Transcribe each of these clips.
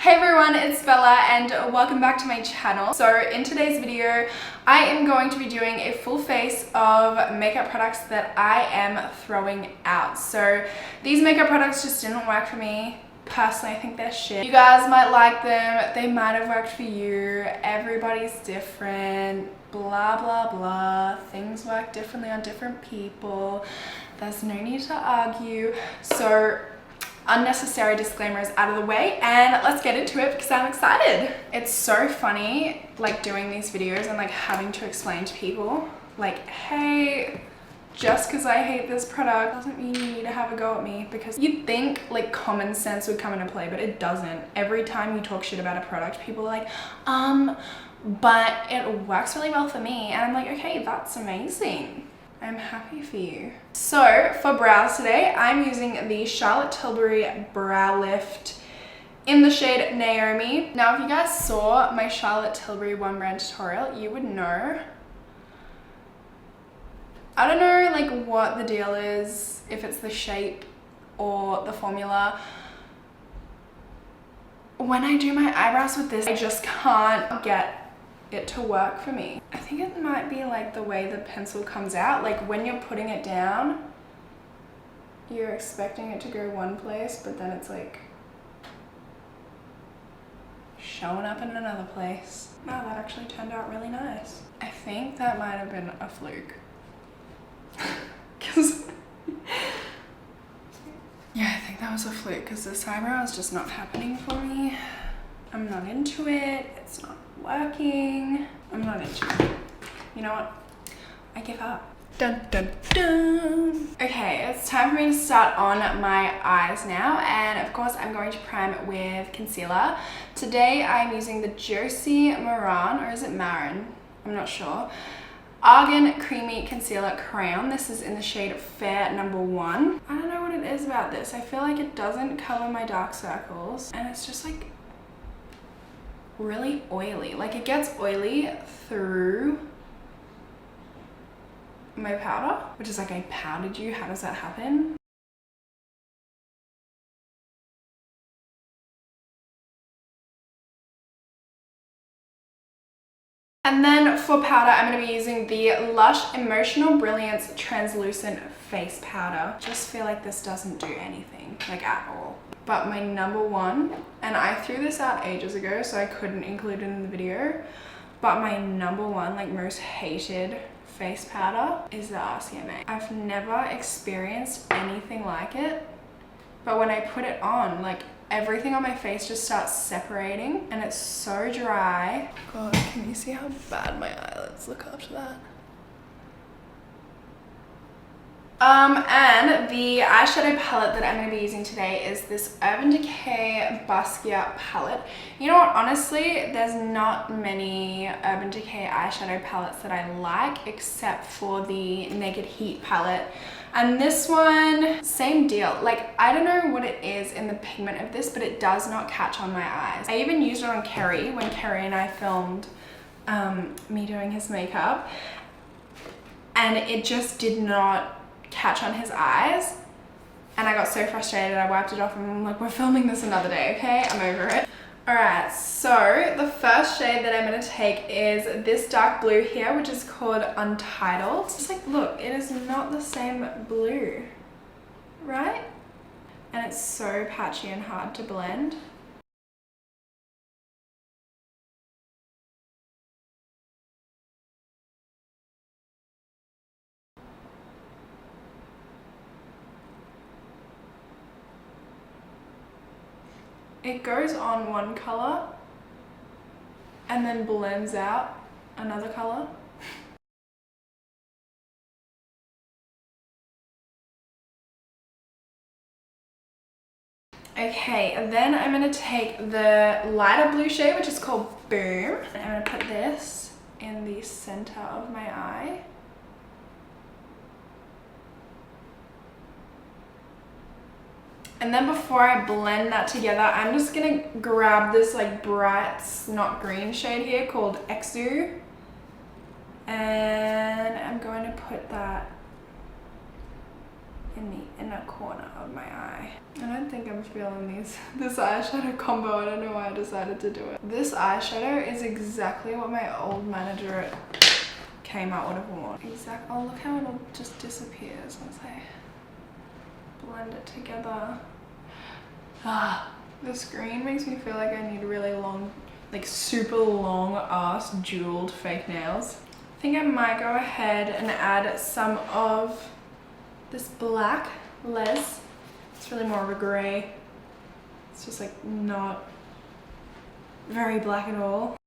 Hey everyone, it's Bella and welcome back to my channel. So in today's video, I am going to be doing a full face of makeup products that I am throwing out. So these makeup products just didn't work for me. Personally, I think they're shit. You guys might like them, they might have worked for you. Everybody's different, blah, blah, blah. Things work differently on different people. There's no need to argue. So unnecessary disclaimers out of the way and let's get into it because I'm excited. It's so funny like doing these videos and like having to explain to people like, hey, just because I hate this product doesn't mean you need to have a go at me, because you'd think like common sense would come into play, but it doesn't. Every time you talk shit about a product, people are like, but it works really well for me, and I'm like, okay, that's amazing. I'm happy for you. So for brows today, I'm using the Charlotte Tilbury Brow Lift in the shade Naomi. Now, if you guys saw my Charlotte Tilbury One Brand tutorial, you would know. I don't know like what the deal is, if it's the shape or the formula. When I do my eyebrows with this, I just can't get it to work for me. I think it might be like the way the pencil comes out. Like when you're putting it down, you're expecting it to go one place, but then it's like showing up in another place. Wow, that actually turned out really nice. I think that might have been a fluke. Yeah, I think that was a fluke because this eyebrow is just not happening for me. I'm not into it. It's not working. I'm not into it. You know what? I give up. Dun dun dun. Okay, it's time for me to start on my eyes now, and of course I'm going to prime with concealer. Today I'm using the Josie Maran, or is it Marin? I'm not sure. Argan Creamy Concealer Crayon. This is in the shade Fair No. 1. I don't know what it is about this. I feel like it doesn't color my dark circles, and it's just like really oily. Like it gets oily through my powder, which is like I powdered you. How does that happen? And then for powder, I'm going to be using the Lush Emotional Brilliance Translucent Face Powder. Just feel like this doesn't do anything, like at all. But my number one, and I threw this out ages ago, so I couldn't include it in the video, but my number one, like most hated face powder is the RCMA. I've never experienced anything like it, but when I put it on, like everything on my face just starts separating and it's so dry. God, can you see how bad my eyelids look after that? And the eyeshadow palette that I'm going to be using today is this Urban Decay Basquiat palette. You know what, honestly, there's not many Urban Decay eyeshadow palettes that I like except for the Naked Heat palette. And this one, same deal. Like, I don't know what it is in the pigment of this, but it does not catch on my eyes. I even used it on Kerry when Kerry and I filmed me doing his makeup, and it just did not catch on his eyes, and I got so frustrated I wiped it off and I'm like, we're filming this another day, okay? I'm over it. Alright, so the first shade that I'm going to take is this dark blue here, which is called Untitled. Just like, look, it is not the same blue, right? And it's so patchy and hard to blend. It goes on one color and then blends out another color. Okay, and then I'm going to take the lighter blue shade, which is called Boom. And I'm going to put this in the center of my eye. And then before I blend that together, I'm just gonna grab this like bright, not green shade here called Exu. And I'm going to put that in the inner corner of my eye. I don't think I'm feeling this eyeshadow combo. I don't know why I decided to do it. This eyeshadow is exactly what my old manager at Kmart would have worn. Exactly. Oh, look how it all just disappears once I blend it together. The screen makes me feel like I need really long, like super long ass jeweled fake nails. I think I might go ahead and add some of this black Les. It's really more of a gray. It's just like not very black at all.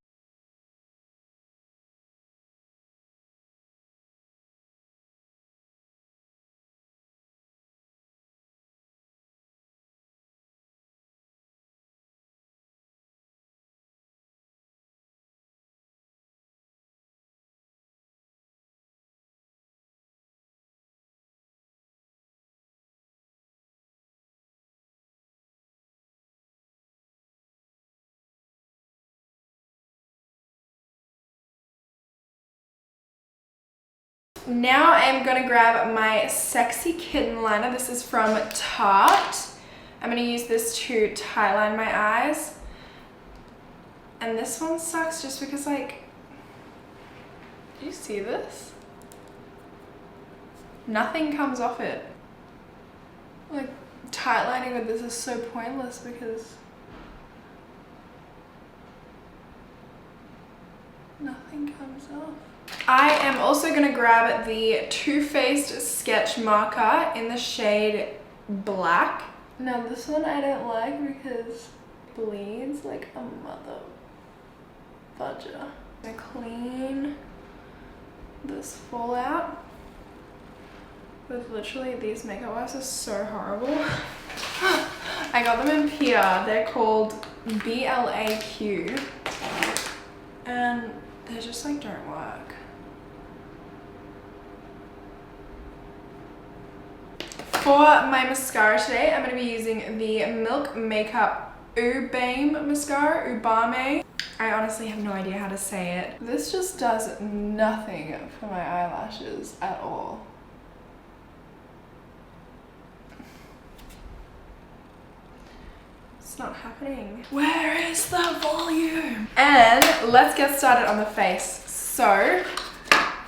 Now I'm gonna grab my Sexy Kitten liner. This is from Tarte. I'm gonna use this to tightline my eyes. And this one sucks just because, like, do you see this? Nothing comes off it. Like, tightlining with this is so pointless because nothing comes off. I am also going to grab the Too Faced sketch marker in the shade Black. Now this one I don't like because it bleeds like a mother fudger. I'm going to clean this fallout with literally these makeup wipes are so horrible. I got them in Pia. They're called BLAQ and they just like don't work. For my mascara today, I'm going to be using the Milk Makeup Ubame mascara, Ubame. I honestly have no idea how to say it. This just does nothing for my eyelashes at all. It's not happening. Where is the volume? And let's get started on the face. So,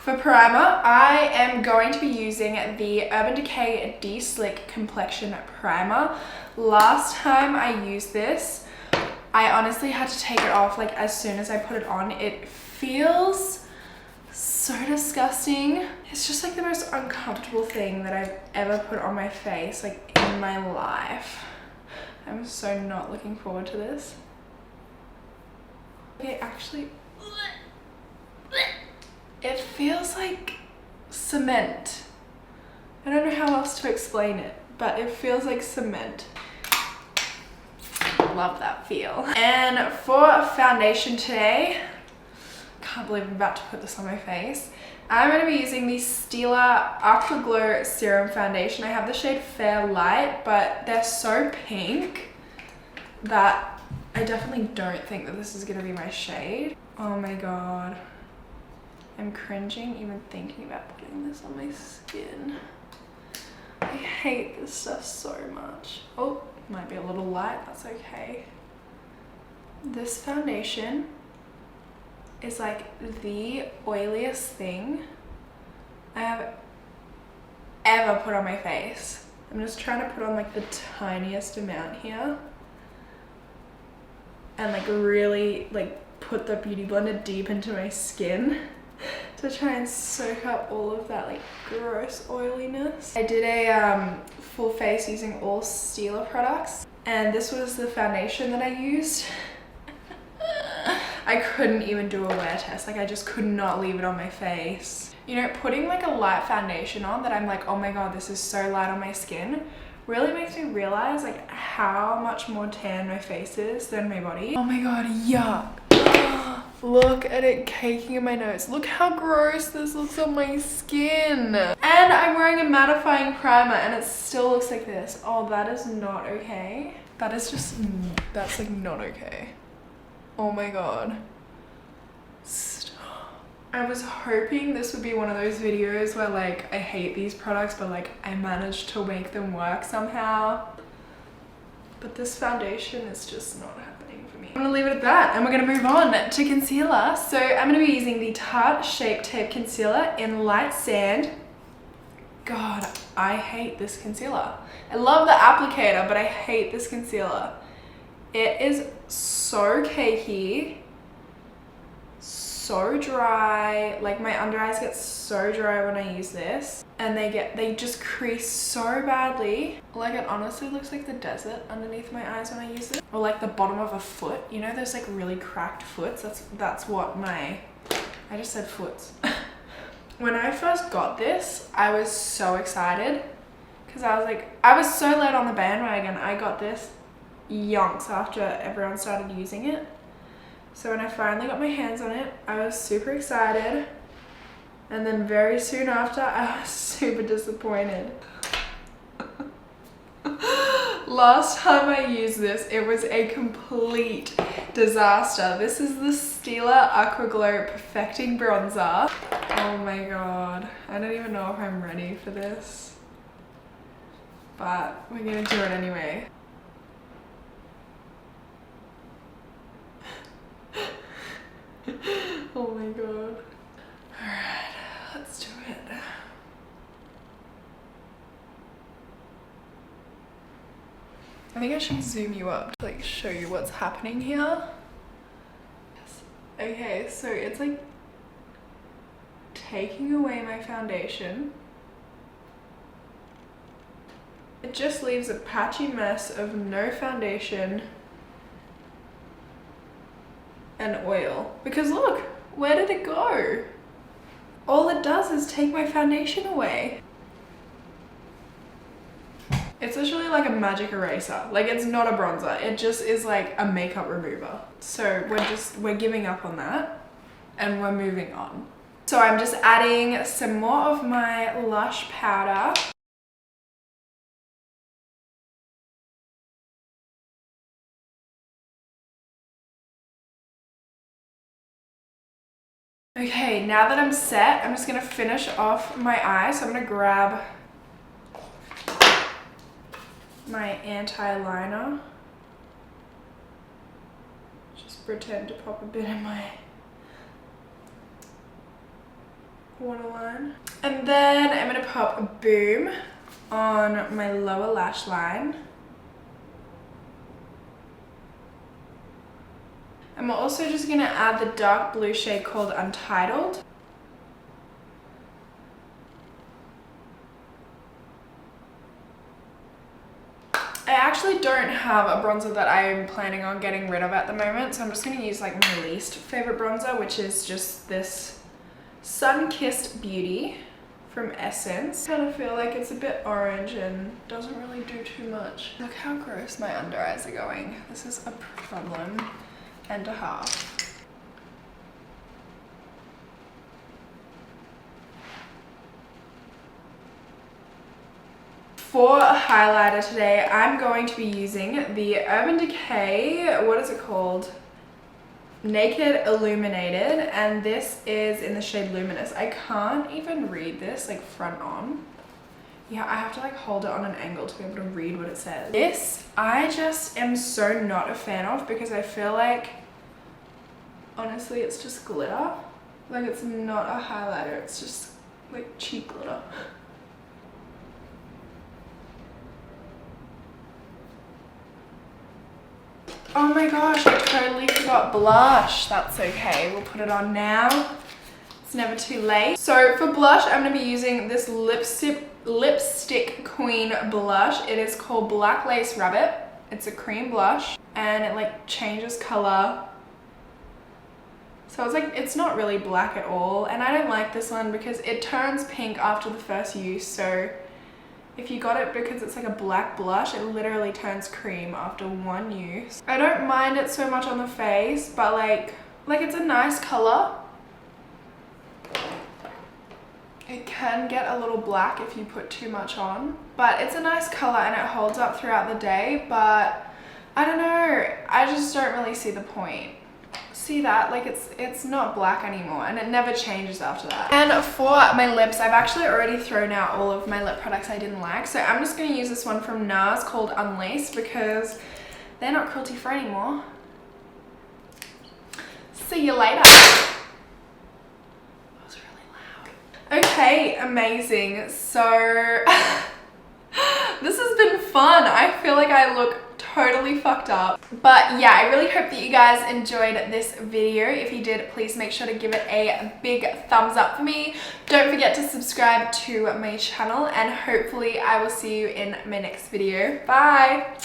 for primer, I am going to be using the Urban Decay De-Slick Complexion Primer. Last time I used this, I honestly had to take it off like as soon as I put it on. It feels so disgusting. It's just like the most uncomfortable thing that I've ever put on my face, like in my life. I'm so not looking forward to this. Okay, actually, it feels like cement. I don't know how else to explain it, but it feels like cement. Love that feel. And for foundation today, can't believe I'm about to put this on my face. I'm going to be using the Stila Afterglow Serum Foundation. I have the shade Fair Light, but they're so pink that I definitely don't think that this is going to be my shade. Oh my god. I'm cringing even thinking about putting this on my skin. I hate this stuff so much. Oh, might be a little light, that's okay. This foundation is like the oiliest thing I have ever put on my face. I'm just trying to put on like the tiniest amount here and like really like put the Beauty Blender deep into my skin to try and soak up all of that like gross oiliness. I did a full face using all Stila products and this was the foundation that I used. I couldn't even do a wear test. Like I just could not leave it on my face. You know, putting like a light foundation on that I'm like, oh my god, this is so light on my skin, really makes me realize like how much more tan my face is than my body. Oh my god, yuck. Look at it caking in my nose. Look how gross this looks on my skin. And I'm wearing a mattifying primer and it still looks like this. Oh, that is not okay. That is just, that's like not okay. Oh my god. Stop. I was hoping this would be one of those videos where like I hate these products but like I managed to make them work somehow. But this foundation is just not happening for me. I'm gonna leave it at that and we're gonna move on to concealer. So I'm gonna be using the Tarte Shape Tape Concealer in Light Sand. God, I hate this concealer. I love the applicator, but I hate this concealer. It is so cakey, so dry. Like my under eyes get so dry when I use this, and they just crease so badly. Like it honestly looks like the desert underneath my eyes when I use it, or like the bottom of a foot. You know those like really cracked foots? That's what I just said foots. When I first got this, I was so excited because I was so late on the bandwagon. I got this yonks after everyone started using it. So when I finally got my hands on it, I was super excited. And then very soon after, I was super disappointed. Last time I used this, it was a complete disaster. This is the Stila Aqua Glow Perfecting Bronzer. Oh my god. I don't even know if I'm ready for this. But we're gonna do it anyway. Oh my god. Alright, let's do it. I think I should zoom you up to like show you what's happening here. Yes. Okay, so it's like taking away my foundation. It just leaves a patchy mess of no foundation and oil. Because look, where did it go? All it does is take my foundation away. It's literally like a magic eraser. Like it's not a bronzer. It just is like a makeup remover. So we're giving up on that and we're moving on. So I'm just adding some more of my Lush powder. Okay, now that I'm set, I'm just gonna finish off my eye. So I'm gonna grab my anti-liner. Just pretend to pop a bit in my waterline. And then I'm gonna pop a boom on my lower lash line. And we're also just gonna add the dark blue shade called Untitled. I actually don't have a bronzer that I'm planning on getting rid of at the moment, so I'm just gonna use like my least favorite bronzer, which is just this Sun-Kissed Beauty from Essence. I kind of feel like it's a bit orange and doesn't really do too much. Look how gross my under eyes are going. This is a problem and a half. For a highlighter today, I'm going to be using the Urban Decay, what is it called? Naked Illuminated, and this is in the shade Luminous. I can't even read this like front on. Yeah, I have to like hold it on an angle to be able to read what it says. This, I just am so not a fan of because I feel like, honestly, it's just glitter. Like it's not a highlighter, it's just like cheap glitter. Oh my gosh, I totally forgot blush. That's okay, we'll put it on now. It's never too late. So for blush, I'm gonna be using this Lipstick Queen blush. It is called Black Lace Rabbit. It's a cream blush and it like changes color. So it's like, it's not really black at all. And I don't like this one because it turns pink after the first use. So if you got it because it's like a black blush, it literally turns cream after one use. I don't mind it so much on the face, but like it's a nice color. It can get a little black if you put too much on, but it's a nice color and it holds up throughout the day, but I don't know, I just don't really see the point. See that? Like it's not black anymore, and it never changes after that. And for my lips, I've actually already thrown out all of my lip products I didn't like, so I'm just going to use this one from NARS called Unlaced because they're not cruelty free anymore. See you later. That was really loud. Okay, amazing. So this has been fun. I feel like I look totally fucked up, but yeah, I really hope that you guys enjoyed this video. If you did, please make sure to give it a big thumbs up for me. Don't forget to subscribe to my channel, and hopefully I will see you in my next video. Bye.